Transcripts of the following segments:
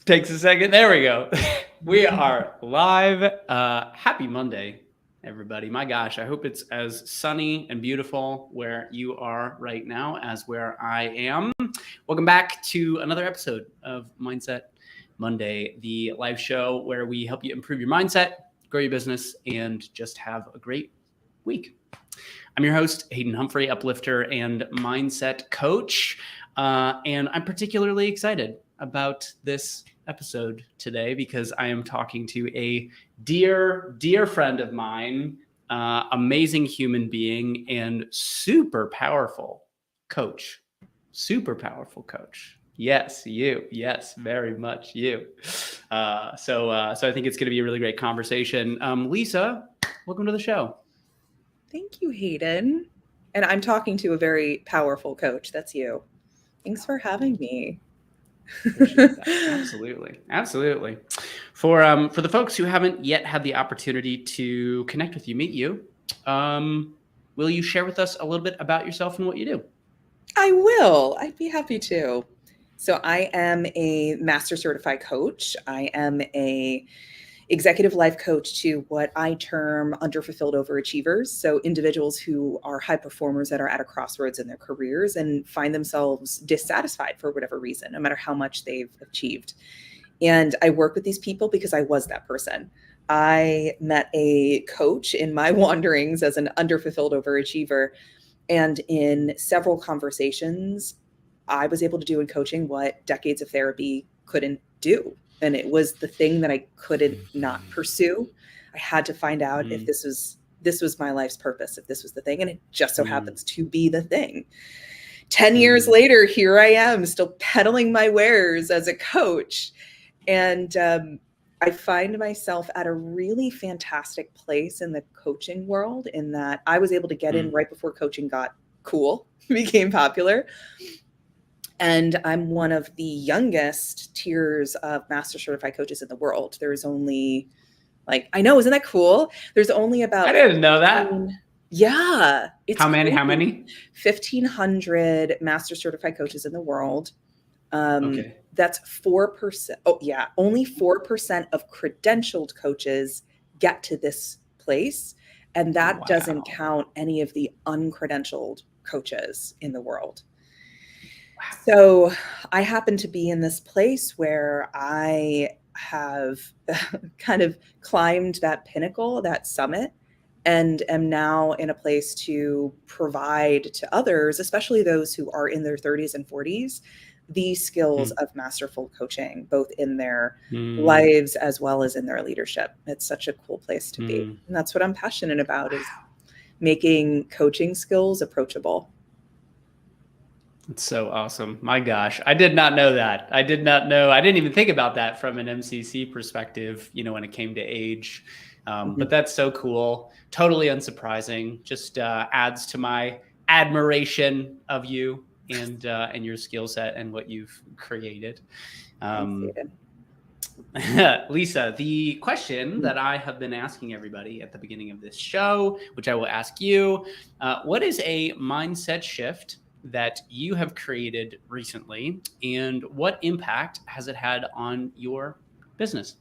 Takes a second. There we go. We are live. Happy Monday, everybody. My gosh, I hope it's as sunny and beautiful where you are right now as where I am. Welcome back to another episode of Mindset Monday, the live show where we help you improve your mindset, grow your business, and just have a great week. I'm your host, Hayden Humphrey, uplifter and mindset coach. And I'm particularly excited about this episode today because I am talking to a dear, dear friend of mine, amazing human being, and super powerful coach. Super powerful coach. Yes, you. Yes, very much you. So I think it's going to be a really great conversation. Lisa, welcome to the show. Thank you, Hayden. And I'm talking to a very powerful coach. That's you. Thanks for having me. Appreciate that. Absolutely. For the folks who haven't yet had the opportunity to connect with you, meet you, will you share with us a little bit about yourself and what you do? I will. I'd be happy to. So I am a master certified coach. I am a executive life coach to what I term underfulfilled overachievers. So individuals who are high performers that are at a crossroads in their careers and find themselves dissatisfied for whatever reason, no matter how much they've achieved. And I work with these people because I was that person. I met a coach in my wanderings as an underfulfilled overachiever. And in several conversations, I was able to do in coaching what decades of therapy couldn't do. And it was the thing that I couldn't not pursue. I had to find out if this was my life's purpose, if this was the thing. And it just so happens to be the thing. 10 years later, here I am still peddling my wares as a coach. And I find myself at a really fantastic place in the coaching world in that I was able to get in right before coaching got cool, became popular. And I'm one of the youngest tiers of master certified coaches in the world. There's only I know, isn't that cool? There's only about... I didn't know that. Yeah. It's How many? 1,500 master certified coaches in the world. Okay. That's 4%. Oh yeah. Only 4% of credentialed coaches get to this place. And that doesn't count any of the uncredentialed coaches in the world. Wow. So I happen to be in this place where I have kind of climbed that pinnacle, that summit, and am now in a place to provide to others, especially those who are in their 30s and 40s, these skills of masterful coaching, both in their lives as well as in their leadership. It's such a cool place to be. And that's what I'm passionate about, is making coaching skills approachable. It's so awesome. My gosh. I did not know that. I didn't even think about that from an MCC perspective, when it came to age. But that's so cool. Totally unsurprising. Just adds to my admiration of you and your skill set and what you've created. Lisa, the question that I have been asking everybody at the beginning of this show, which I will ask you, what is a mindset shift that you have created recently, and what impact has it had on your business?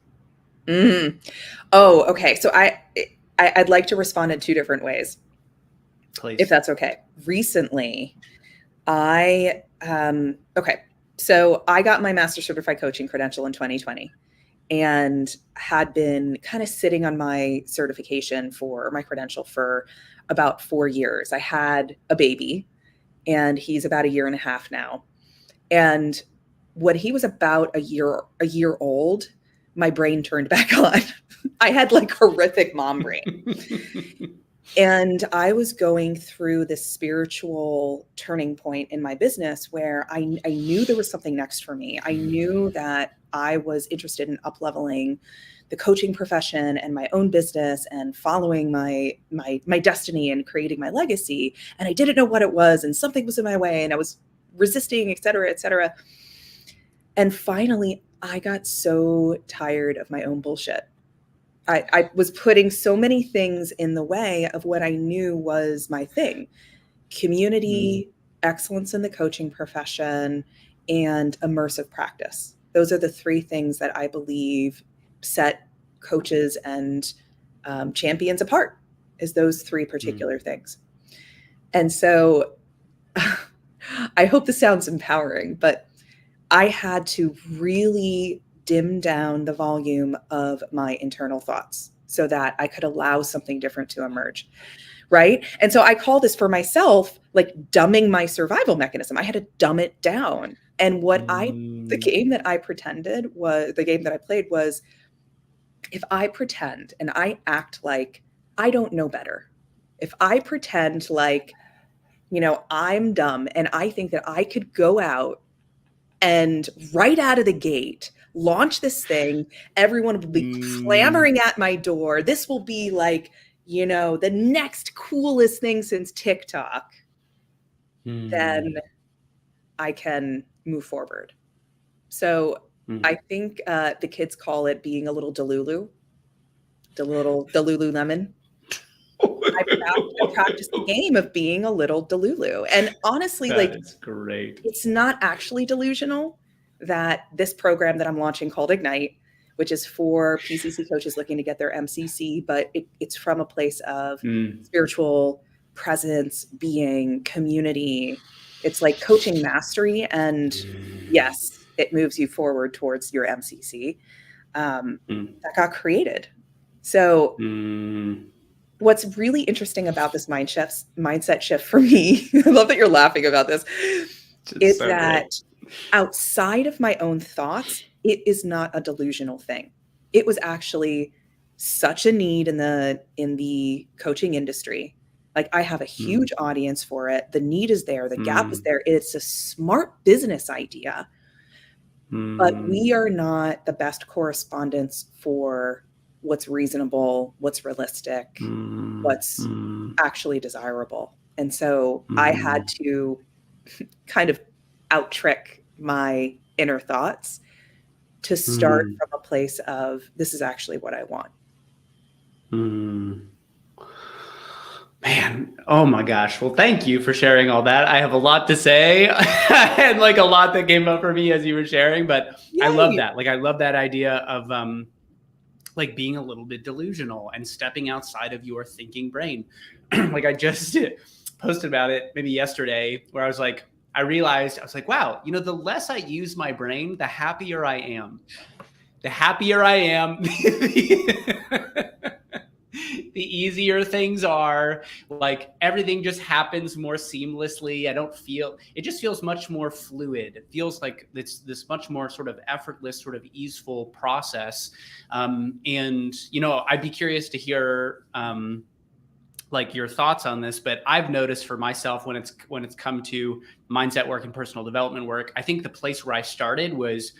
Oh, okay. So I'd like to respond in two different ways. Please. If that's okay. Recently, so I got my master certified coaching credential in 2020 and had been kind of sitting on my certification for my credential for about 4 years. I had a baby, and he's about 1.5 years now. And when he was about a year old, my brain turned back on. I had horrific mom brain. And I was going through this spiritual turning point in my business where I knew there was something next for me. I knew that I was interested in up-leveling the coaching profession and my own business and following my destiny and creating my legacy. And I didn't know what it was, and something was in my way, and I was resisting, et cetera, et cetera. And finally, I got so tired of my own bullshit. I was putting so many things in the way of what I knew was my thing: community, excellence in the coaching profession, and immersive practice. Those are the three things that I believe set coaches and champions apart, is those three particular things. And so I hope this sounds empowering, but I had to really dim down the volume of my internal thoughts so that I could allow something different to emerge. Right. And so I call this for myself, like dumbing my survival mechanism. I had to dumb it down. And the game that I played was, if I pretend and I act like I don't know better, if I pretend like, I'm dumb and I think that I could go out and right out of the gate launch this thing, everyone will be clamoring at my door. This will be like, the next coolest thing since TikTok, then I can move forward. So I think the kids call it being a little Delulu, Delululemon. I practiced the game of being a little Delulu. And honestly, that's great. It's not actually delusional that this program that I'm launching called Ignite, which is for PCC coaches looking to get their MCC, but it's from a place of spiritual presence, being, community. It's like coaching mastery. And yes, it moves you forward towards your MCC. That got created. So what's really interesting about this mindset shift for me, I love that you're laughing about this, is so that outside of my own thoughts, it is not a delusional thing. It was actually such a need in the coaching industry. Like, I have a huge audience for it. The need is there. The gap is there. It's a smart business idea, but we are not the best correspondents for what's reasonable, what's realistic, what's actually desirable. And so I had to kind of out-trick my inner thoughts to start from a place of, this is actually what I want. Man, oh my gosh. Well, thank you for sharing all that. I have a lot to say and like a lot that came up for me as you were sharing, but Yay. I love that. Like, I love that idea of like being a little bit delusional and stepping outside of your thinking brain. Like, I just posted about it maybe yesterday, where I was like, I was like, wow, the less I use my brain, the happier I am. The happier I am, the easier things are. Like, everything just happens more seamlessly. It just feels much more fluid. It feels like it's this much more sort of effortless, sort of easeful process. And, I'd be curious to hear, like, your thoughts on this, but I've noticed for myself when it's come to mindset work and personal development work, I think the place where I started was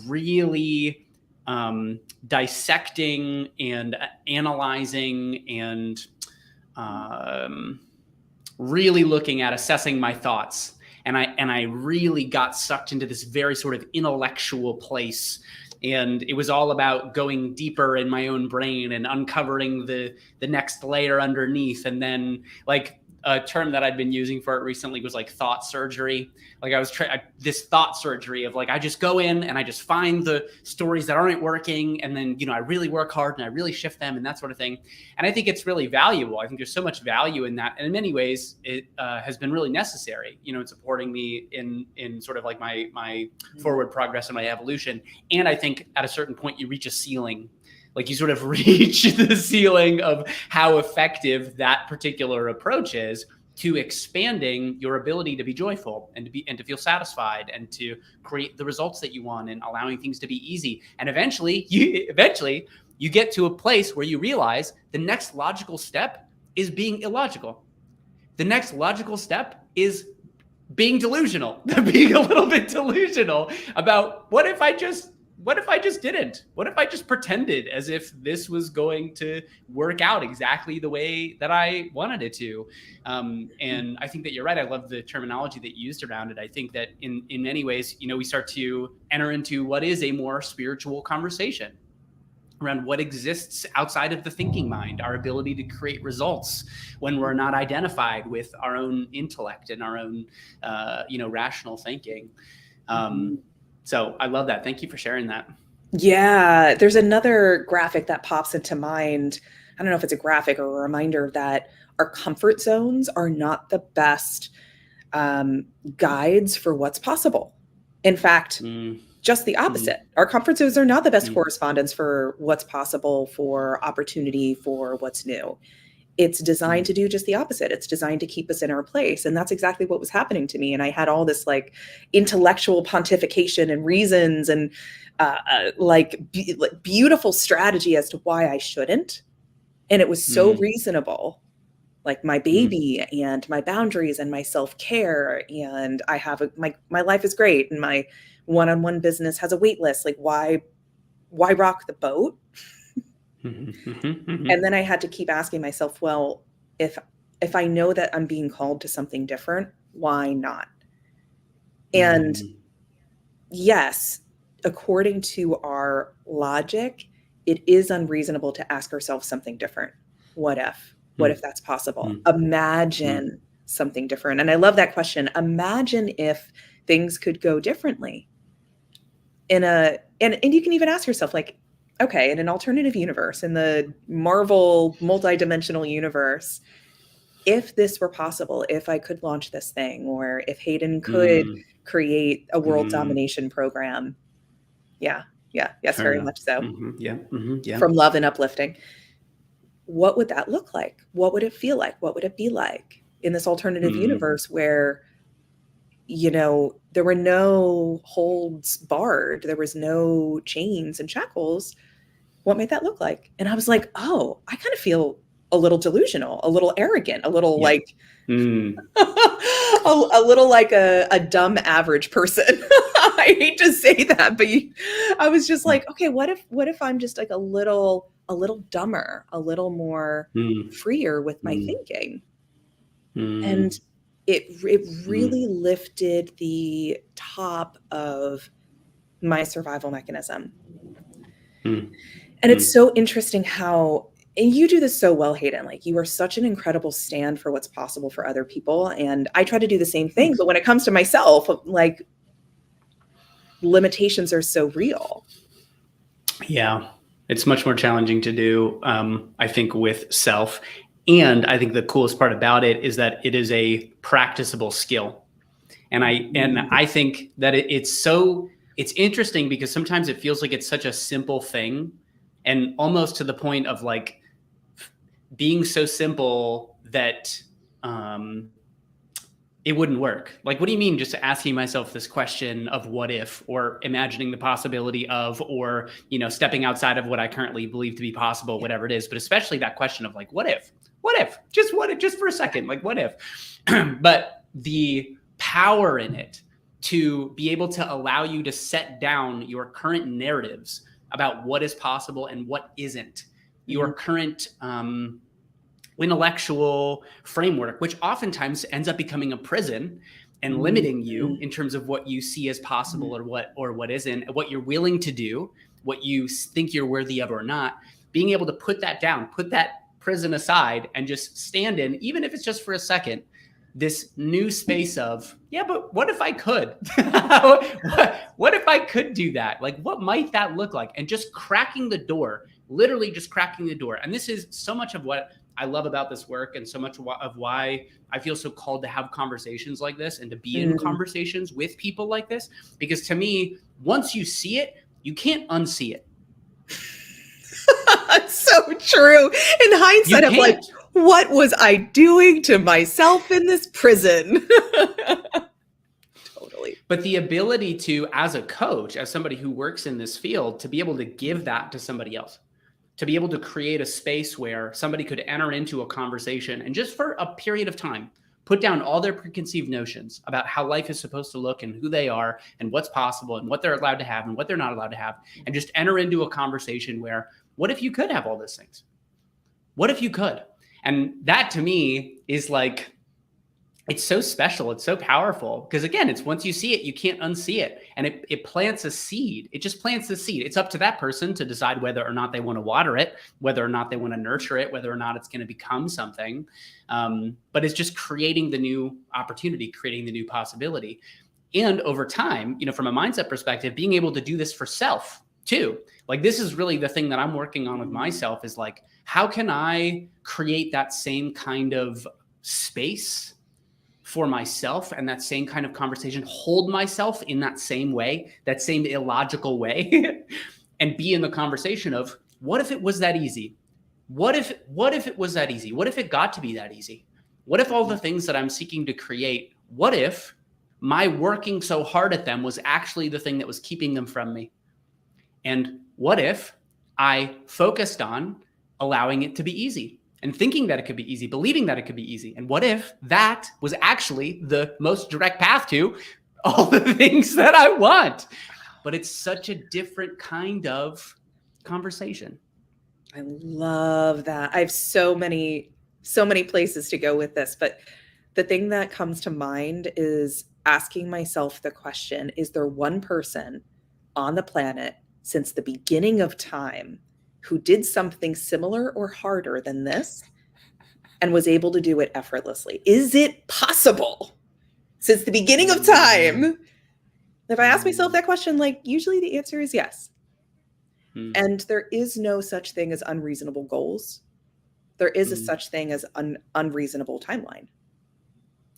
really dissecting and analyzing and really looking at assessing my thoughts. And I really got sucked into this very sort of intellectual place. And it was all about going deeper in my own brain and uncovering the next layer underneath. And then, like, a term that I'd been using for it recently was like thought surgery. Like, I was this thought surgery of, like, I just go in and I just find the stories that aren't working. And then, I really work hard and I really shift them and that sort of thing. And I think it's really valuable. I think there's so much value in that. And in many ways, it has been really necessary, in supporting me in sort of like my forward progress and my evolution. And I think at a certain point, you reach a ceiling. Like, you sort of reach the ceiling of how effective that particular approach is to expanding your ability to be joyful and to feel satisfied and to create the results that you want and allowing things to be easy. And eventually you get to a place where you realize the next logical step is being illogical. The next logical step is being delusional, being a little bit delusional about what if I just didn't? What if I just pretended as if this was going to work out exactly the way that I wanted it to? And I think that you're right. I love the terminology that you used around it. I think that in many ways, we start to enter into what is a more spiritual conversation around what exists outside of the thinking mind, our ability to create results when we're not identified with our own intellect and our own, rational thinking. So I love that. Thank you for sharing that. Yeah, there's another graphic that pops into mind. I don't know if it's a graphic or a reminder that our comfort zones are not the best guides for what's possible. In fact, Mm, just the mm, opposite. Our comfort zones are not the best mm, correspondence for what's possible, for opportunity, for what's new. It's designed mm, to do just the opposite. It's designed to keep us in our place. And that's exactly what was happening to me. And I had all this like intellectual pontification and reasons and like beautiful strategy as to why I shouldn't. And it was so mm, reasonable, like my mm, baby and my boundaries and my self-care. And I have my life is great. And my one-on-one business has a wait list. Like why rock the boat? mhm, mhm, And mhm, then I had to keep asking myself, well, if if I know that I'm being called to something different, why not? And mm, yes, according to our logic, it is unreasonable to ask ourselves something different. What if? What mm, if that's possible? mm, mm, Imagine something different. And I love that question. Imagine if things could go differently in a and you can even ask yourself like, okay, in an alternative universe, in the Marvel multidimensional universe, if this were possible, if I could launch this thing, or if Hayden could mm, create a world mm. domination program. Yeah, yeah, yes, Fair very enough. much so. Yeah. Yeah. From love and uplifting. What would that look like? What would it feel like? What would it be like in this alternative Mm, universe where, there were no holds barred, there was no chains and shackles? What might that look like? And I was like, oh, I kind of feel a little delusional, a little arrogant, a little yeah. like Mm, a little like a dumb average person. I hate to say that, but I was just like, okay, what if I'm just like a little dumber, a little more mm, freer with my mm, thinking? And mm, it mm, really lifted the top of my survival mechanism. mm, And it's mm. so interesting how, and you do this so well, Hayden, like you are such an incredible stand for what's possible for other people. And I try to do the same thing. Thanks. But when it comes to myself, like limitations are so real. Yeah, it's much more challenging to do, I think, with self. And I think the coolest part about it is that it is a practicable skill. And I think that it's interesting because sometimes it feels like it's such a simple thing, and almost to the point of like being so simple that um, it wouldn't work. Like, what do you mean just asking myself this question of what if, or imagining the possibility of, or, stepping outside of what I currently believe to be possible, Yeah. whatever it is, but especially that question of like, what if, what if, just for a second, like, what if, but the power in it to be able to allow you to set down your current narratives about what is possible and what isn't, your Mhm. current, intellectual framework, which oftentimes ends up becoming a prison and limiting you Mhm. in terms of what you see as possible Mhm. or what isn't, what you're willing to do, what you think you're worthy of or not. Being able to put that down, put that prison aside, and just stand in, even if it's just for a second, this new space of, yeah, but what if I could? what if I could do that? Like, what might that look like? And just cracking the door, literally just cracking the door. And this is so much of what I love about this work, and so much of why I feel so called to have conversations like this and to be in Mhm. conversations with people like this. Because to me, once you see it, you can't unsee it. That's so true. In You hindsight, I'm like, can't. what was I doing to myself in this prison? Totally. But the ability to, as a coach, as somebody who works in this field, to be able to give that to somebody else, to be able to create a space where somebody could enter into a conversation and just for a period of time, put down all their preconceived notions about how life is supposed to look and who they are and what's possible and what they're allowed to have and what they're not allowed to have, and just enter into a conversation where, what if you could have all those things? What if you could? And that to me is like, it's so special. It's so powerful because, again, it's once you see it, you can't unsee it. And it plants a seed. It just plants the seed. It's up to that person to decide whether or not they want to water it, whether or not they want to nurture it, whether or not it's going to become something. But it's just creating the new opportunity, creating the new possibility. And over time, from a mindset perspective, being able to do this for self too. Like, this is really the thing that I'm working on with myself, is like, how can I create that same kind of space for myself and that same kind of conversation, hold myself in that same way, that same illogical way, and be in the conversation of, what if it was that easy? What if it was that easy? What if it got to be that easy? What if all the things that I'm seeking to create, what if my working so hard at them was actually the thing that was keeping them from me? And what if I focused on allowing it to be easy and thinking that it could be easy, believing that it could be easy? And what if that was actually the most direct path to all the things that I want? But it's such a different kind of conversation. I love that. I have so many places to go with this, but the thing that comes to mind is asking myself the question, is there one person on the planet since the beginning of time who did something similar or harder than this and was able to do it effortlessly? Is it possible since the beginning of time? If I ask myself that question, like, usually the answer is yes. And there is no such thing as unreasonable goals. There is a such thing as unreasonable timeline.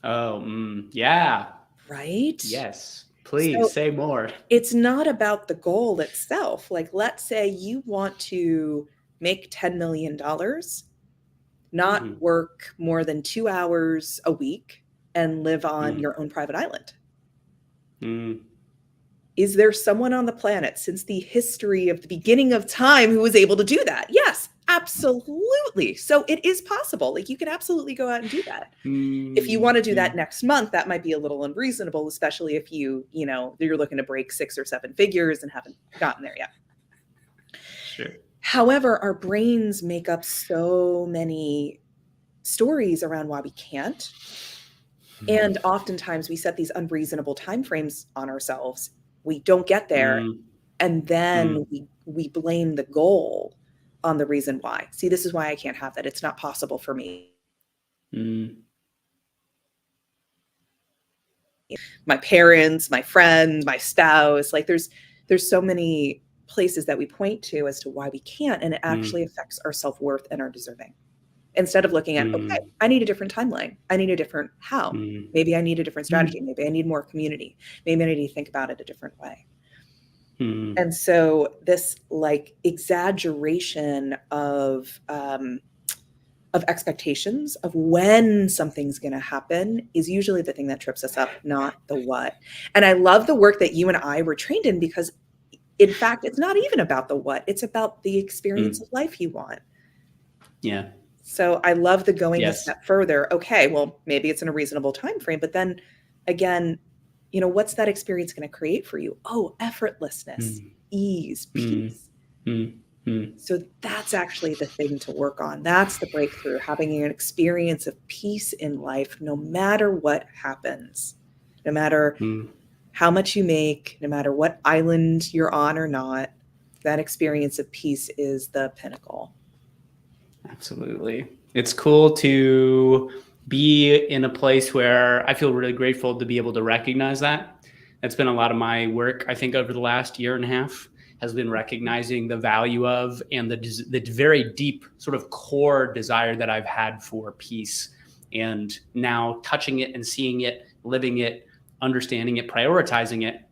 Oh, yeah. Right? Yes. Please say more. It's not about the goal itself. Like, let's say you want to make $10 million, not work more than 2 hours a week, and live on your own private island. Is there someone on the planet since the history of the beginning of time who was able to do that? Yes, absolutely. So it is possible. Like, you can absolutely go out and do that. If you want to do that next month, that might be a little unreasonable, especially if you're looking to break 6 or 7 figures and haven't gotten there yet. Sure. However, our brains make up so many stories around why we can't. And oftentimes we set these unreasonable timeframes on ourselves. We don't get there. And then we blame the goal on the reason why. See, this is why I can't have that. It's not possible for me. My parents, my friends, my spouse, like there's so many places that we point to as to why we can't, and it actually affects our self-worth and our deserving. Instead of looking at, okay, I need a different timeline. I need a different how. Maybe I need a different strategy. Maybe I need more community. Maybe I need to think about it a different way. And so this like exaggeration of expectations of when something's going to happen is usually the thing that trips us up, not the what. And I love the work that you and I were trained in, because in fact, it's not even about the what, it's about the experience of life you want. Yeah. So I love the going a step further. Okay, well, maybe it's in a reasonable time frame, but then again, what's that experience going to create for you? Oh, effortlessness, ease, peace. So that's actually the thing to work on. That's the breakthrough, having an experience of peace in life, no matter what happens, no matter how much you make, no matter what island you're on or not. That experience of peace is the pinnacle. Absolutely. It's cool to be in a place where I feel really grateful to be able to recognize that. That's been a lot of my work, I think, over the last year and a half, has been recognizing the value of and the very deep sort of core desire that I've had for peace. And now touching it and seeing it, living it, understanding it, prioritizing it.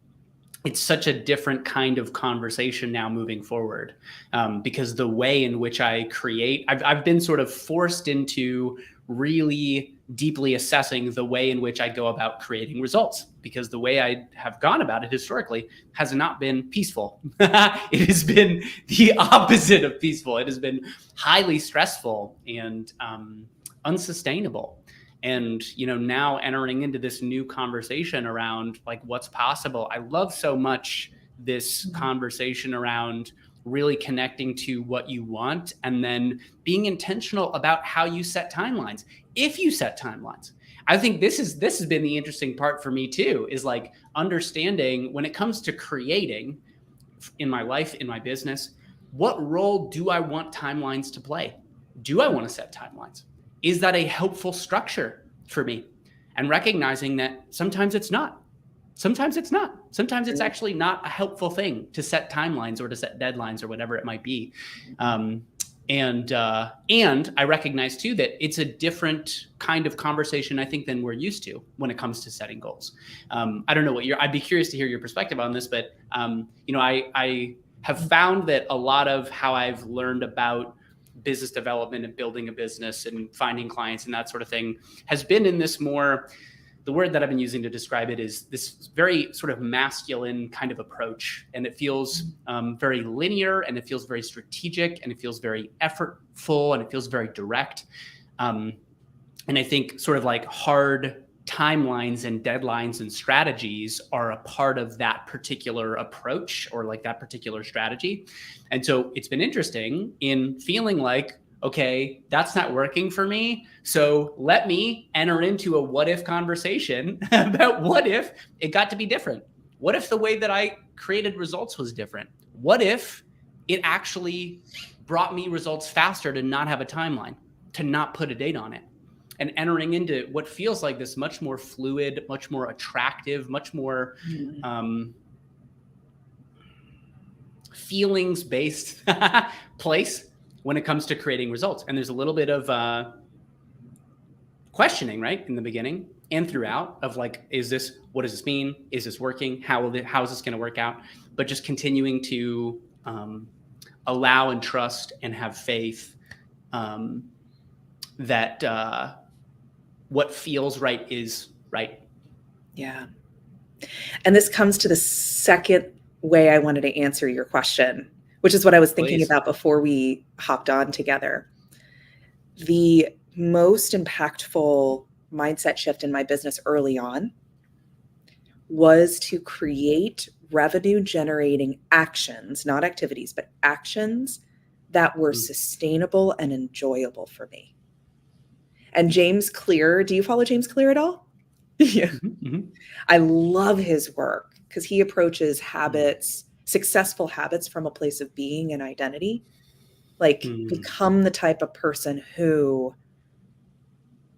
It's such a different kind of conversation now moving forward, because the way in which I create, I've been sort of forced into really deeply assessing the way in which I go about creating results, because the way I have gone about it historically has not been peaceful. It has been the opposite of peaceful. It has been highly stressful and unsustainable. And, now entering into this new conversation around like what's possible. I love so much this conversation around really connecting to what you want and then being intentional about how you set timelines. If you set timelines, I think this has been the interesting part for me too, is like understanding when it comes to creating in my life, in my business, what role do I want timelines to play? Do I want to set timelines? Is that a helpful structure for me? And recognizing that sometimes it's not. Sometimes it's not. Sometimes it's actually not a helpful thing to set timelines or to set deadlines or whatever it might be. And I recognize too that it's a different kind of conversation, I think, than we're used to when it comes to setting goals. I don't know what I'd be curious to hear your perspective on this, but I have found that a lot of how I've learned about business development and building a business and finding clients and that sort of thing has been in this more, the word that I've been using to describe it is this very sort of masculine kind of approach. And it feels very linear, and it feels very strategic, and it feels very effortful, and it feels very direct. And I think sort of like hard timelines and deadlines and strategies are a part of that particular approach or like that particular strategy. And so it's been interesting in feeling like, okay, that's not working for me. So let me enter into a what if conversation about what if it got to be different? What if the way that I created results was different? What if it actually brought me results faster to not have a timeline, to not put a date on it? And entering into what feels like this much more fluid, much more attractive, much more feelings-based place when it comes to creating results. And there's a little bit of questioning, right, in the beginning and throughout of like, what does this mean? Is this working? How is this going to work out? But just continuing to allow and trust and have faith that what feels right is right. Yeah. And this comes to the second way I wanted to answer your question, which is what I was thinking about before we hopped on together. The most impactful mindset shift in my business early on was to create revenue generating actions, not activities, but actions that were sustainable and enjoyable for me. And James Clear, do you follow James Clear at all? Yeah. I love his work because he approaches habits, successful habits from a place of being and identity. Like become the type of person who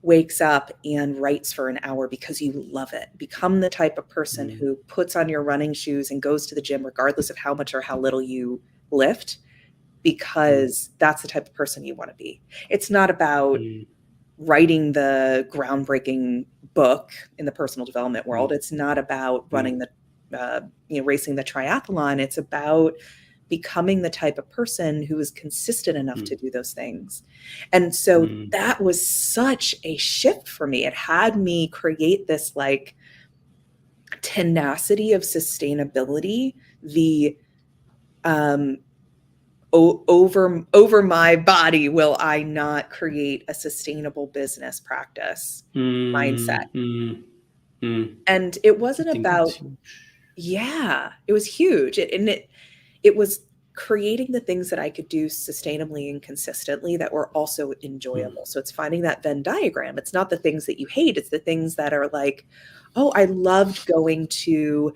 wakes up and writes for an hour because you love it. Become the type of person who puts on your running shoes and goes to the gym regardless of how much or how little you lift, because that's the type of person you want to be. It's not about writing the groundbreaking book in the personal development world. It's not about running the, racing the triathlon. It's about becoming the type of person who is consistent enough to do those things. And so that was such a shift for me. It had me create this like tenacity of sustainability, the over my body will I not create a sustainable business practice mindset. And it wasn't about, it was huge. It was creating the things that I could do sustainably and consistently that were also enjoyable. So it's finding that Venn diagram. It's not the things that you hate. It's the things that are like, oh, I loved going to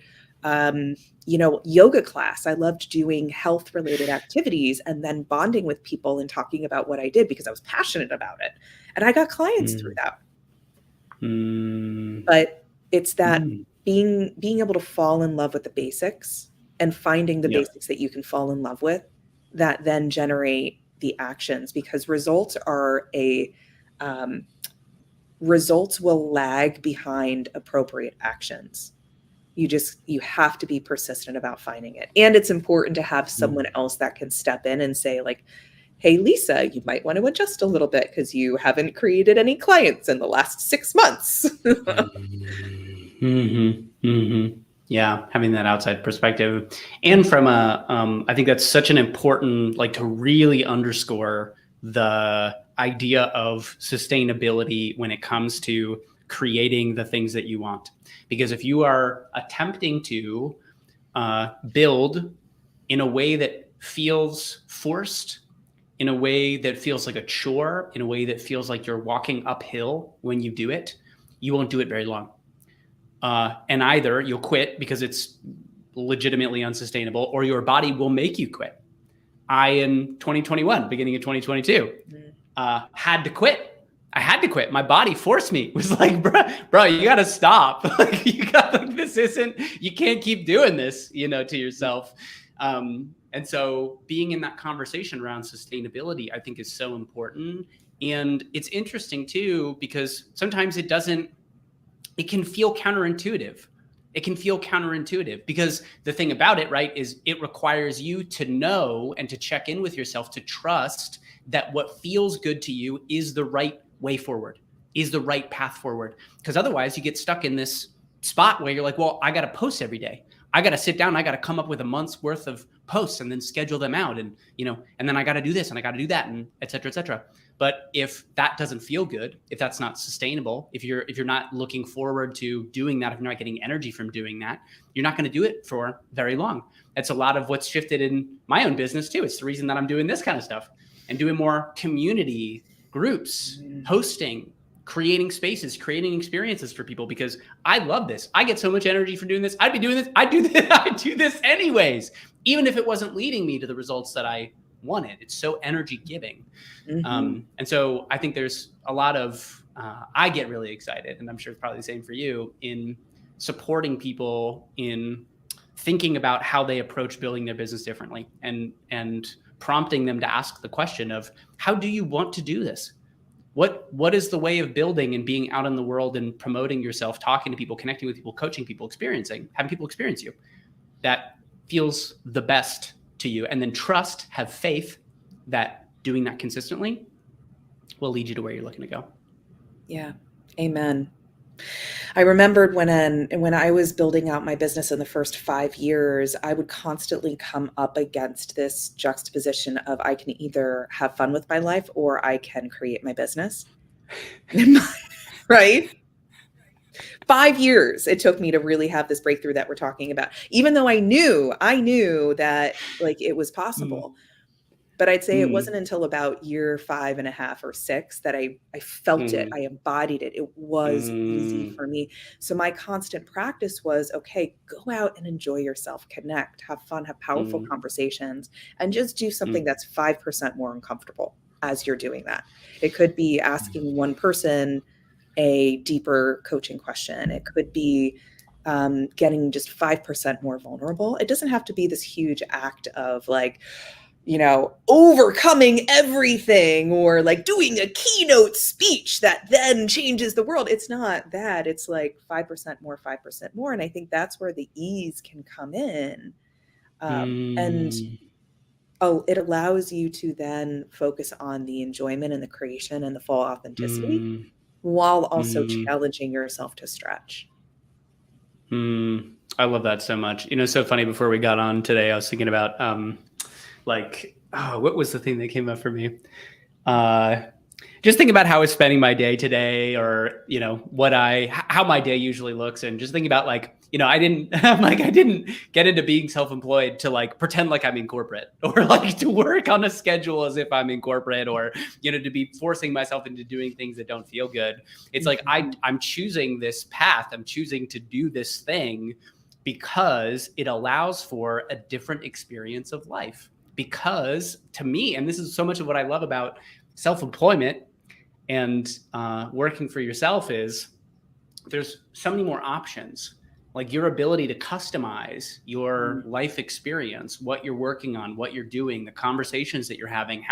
yoga class. I loved doing health related activities and then bonding with people and talking about what I did because I was passionate about it. And I got clients through that. But it's that being able to fall in love with the basics and finding the basics that you can fall in love with that then generate the actions, because results will lag behind appropriate actions. You have to be persistent about finding it. And it's important to have someone else that can step in and say like, hey, Lisa, you might want to adjust a little bit because you haven't created any clients in the last 6 months. Yeah, having that outside perspective. And from I think that's such an important, like, to really underscore the idea of sustainability when it comes to creating the things that you want. Because if you are attempting to build in a way that feels forced, in a way that feels like a chore, in a way that feels like you're walking uphill when you do it, you won't do it very long. And either you'll quit because it's legitimately unsustainable, or your body will make you quit. I, in 2021, beginning of 2022, had to quit I had to quit. My body forced me. It was like, bro, you got to stop. Like this isn't, you can't keep doing this, to yourself. And so being in that conversation around sustainability, I think is so important. And it's interesting too, because sometimes it can feel counterintuitive. It can feel counterintuitive because the thing about it, right, is it requires you to know and to check in with yourself, to trust that what feels good to you is the right way forward, is the right path forward. Because otherwise you get stuck in this spot where you're like, well, I got to post every day. I got to sit down. I got to come up with a month's worth of posts and then schedule them out. And, and then I got to do this and I got to do that and et cetera, et cetera. But if that doesn't feel good, if that's not sustainable, if you're not looking forward to doing that, if you're not getting energy from doing that, you're not going to do it for very long. That's a lot of what's shifted in my own business too. It's the reason that I'm doing this kind of stuff and doing more community groups, hosting, creating spaces, creating experiences for people, because I love this. I get so much energy from doing this. I'd be doing this. I do this anyways, even if it wasn't leading me to the results that I wanted. It's so energy giving. And so I think there's a lot of, I get really excited, and I'm sure it's probably the same for you, in supporting people in thinking about how they approach building their business differently, and prompting them to ask the question of, how do you want to do this? What is the way of building and being out in the world and promoting yourself, talking to people, connecting with people, coaching people, having people experience you, that feels the best to you? And then have faith that doing that consistently will lead you to where you're looking to go. Yeah. Amen. I remembered when I was building out my business in the first 5 years, I would constantly come up against this juxtaposition of, I can either have fun with my life or I can create my business. Right? 5 years it took me to really have this breakthrough that we're talking about, even though I knew that like it was possible. But I'd say it wasn't until about year 5.5 or 6 that I felt it. I embodied it. It was easy for me. So my constant practice was, okay, go out and enjoy yourself, connect, have fun, have powerful conversations, and just do something that's 5% more uncomfortable as you're doing that. It could be asking one person a deeper coaching question. It could be getting just 5% more vulnerable. It doesn't have to be this huge act of like, overcoming everything, or like doing a keynote speech that then changes the world. It's not that. It's like 5% more, 5% more. And I think that's where the ease can come in. And it allows you to then focus on the enjoyment and the creation and the full authenticity, while also challenging yourself to stretch. I love that so much. So funny, before we got on today, I was thinking about what was the thing that came up for me? Just thinking about how I was spending my day today, or, how my day usually looks. And just thinking about I didn't get into being self-employed to pretend like I'm in corporate, or to work on a schedule as if I'm in corporate, or, to be forcing myself into doing things that don't feel good. It's like, I'm choosing this path. I'm choosing to do this thing because it allows for a different experience of life. Because to me, and this is so much of what I love about self-employment and working for yourself, is there's so many more options. Like your ability to customize your life experience, what you're working on, what you're doing, the conversations that you're having,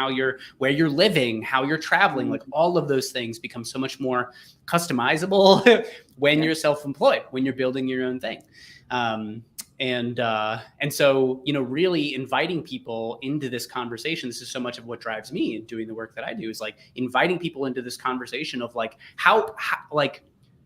where you're living, how you're traveling, like all of those things become so much more customizable when you're self-employed, when you're building your own thing. And so, really inviting people into this conversation, this is so much of what drives me in doing the work that I do, is inviting people into this conversation of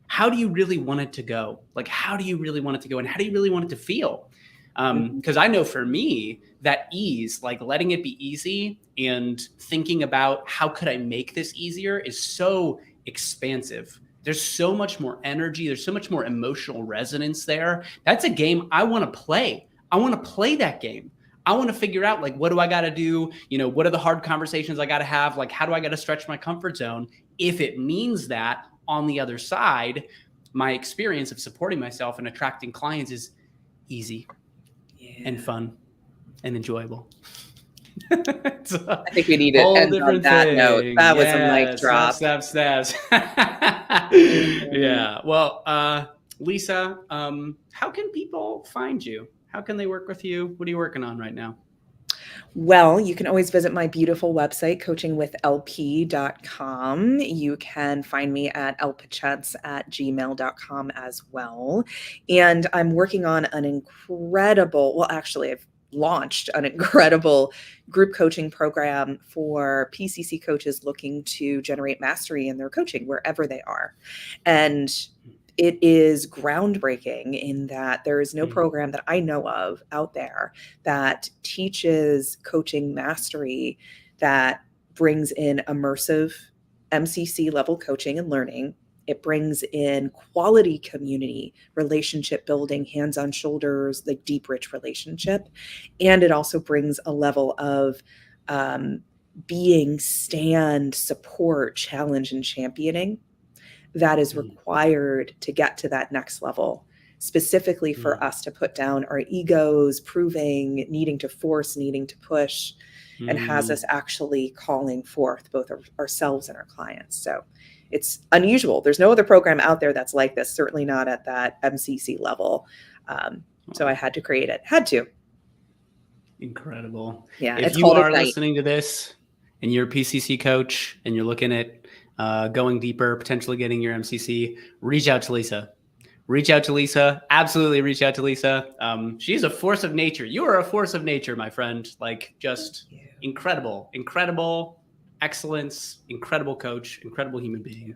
how do you really want it to go? How do you really want it to go? And how do you really want it to feel? Because I know for me, that ease, letting it be easy and thinking about how could I make this easier, is so expansive. There's so much more energy. There's so much more emotional resonance there. That's a game I want to play. I want to play that game. I want to figure out what do I got to do? What are the hard conversations I got to have? How do I got to stretch my comfort zone? If it means that on the other side, my experience of supporting myself and attracting clients is easy and fun and enjoyable. It's a I think we need to whole end on different that note. thing. That was a mic Yeah, snap, drop. snap, snaps. Mhm. Yeah. Well, Lisa, how can people find you? How can they work with you? What are you working on right now? Well, you can always visit my beautiful website, coachingwithlp.com. You can find me at lpachence@gmail.com as well. And I'm working on an incredible, well, actually, I've launched an incredible group coaching program for PCC coaches looking to generate mastery in their coaching wherever they are. And it is groundbreaking in that there is no Mm, program that I know of out there that teaches coaching mastery that brings in immersive MCC level coaching and learning. It brings in quality community, relationship building, hands on shoulders, like deep, rich relationship. And it also brings a level of being, stand, support, challenge, and championing that is mm, required to get to that next level, specifically for mm, us to put down our egos, proving, needing to force, needing to push, and has mm. us actually calling forth both ourselves and our clients. So it's unusual. There's no other program out there that's like this, certainly not at that MCC level. So I Wow. had to create it, had to. Incredible. Yeah, If it's you called are Ignite. listening to this and you're a PCC coach and you're looking at going deeper, potentially getting your MCC, reach out to Lisa. Reach out to Lisa. Absolutely reach out to Lisa. She's a force of nature. You are a force of nature, my friend. Like, just Yeah. incredible, incredible excellence, incredible coach, incredible human being.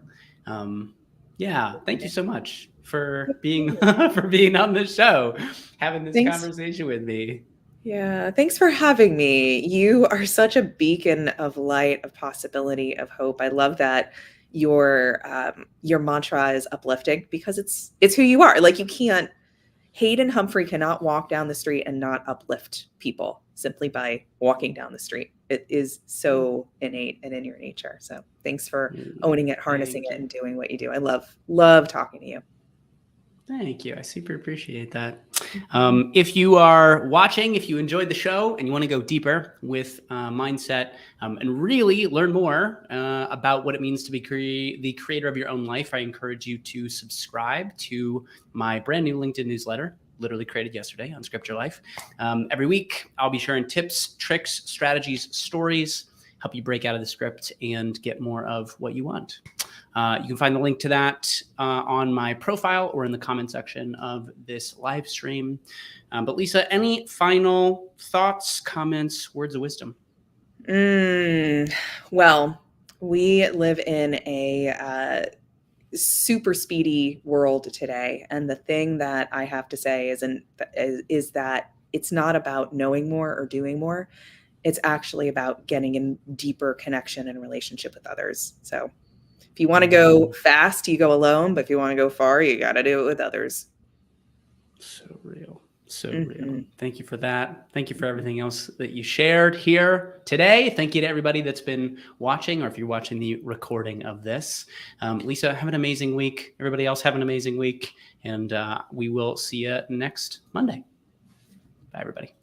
Yeah, thank you so much for being for being on the show, having this Thanks. conversation with me. Yeah, thanks for having me. You are such a beacon of light, of possibility, of hope. I love that your mantra is uplifting because it's who you are. Like you can't Hayden Humphrey cannot walk down the street and not uplift people simply by walking down the street. It is so innate and in your nature. So thanks for owning it, harnessing Thank it, you. and doing what you do. I love talking to you. Thank you. I super appreciate that. Mhm. If you are watching, if you enjoyed the show and you want to go deeper with mindset and really learn more about what it means to be the creator of your own life, I encourage you to subscribe to my brand new LinkedIn newsletter, literally created yesterday on Script Your Life. Every week, I'll be sharing tips, tricks, strategies, stories, help you break out of the script and get more of what you want. You can find the link to that on my profile or in the comment section of this live stream. But Lisa, any final thoughts, comments, words of wisdom? Well, we live in a super speedy world today, and the thing that I have to say is that it's not about knowing more or doing more. It's actually about getting in deeper connection and relationship with others. So if you want to go fast, you go alone, but if you want to go far, you got to do it with others. So real. So real. Mhm. Thank you for that. Thank you for everything else that you shared here today. Thank you to everybody that's been watching, or if you're watching the recording of this. Lisa, have an amazing week. Everybody else have an amazing week. And we will see you next Monday. Bye, everybody.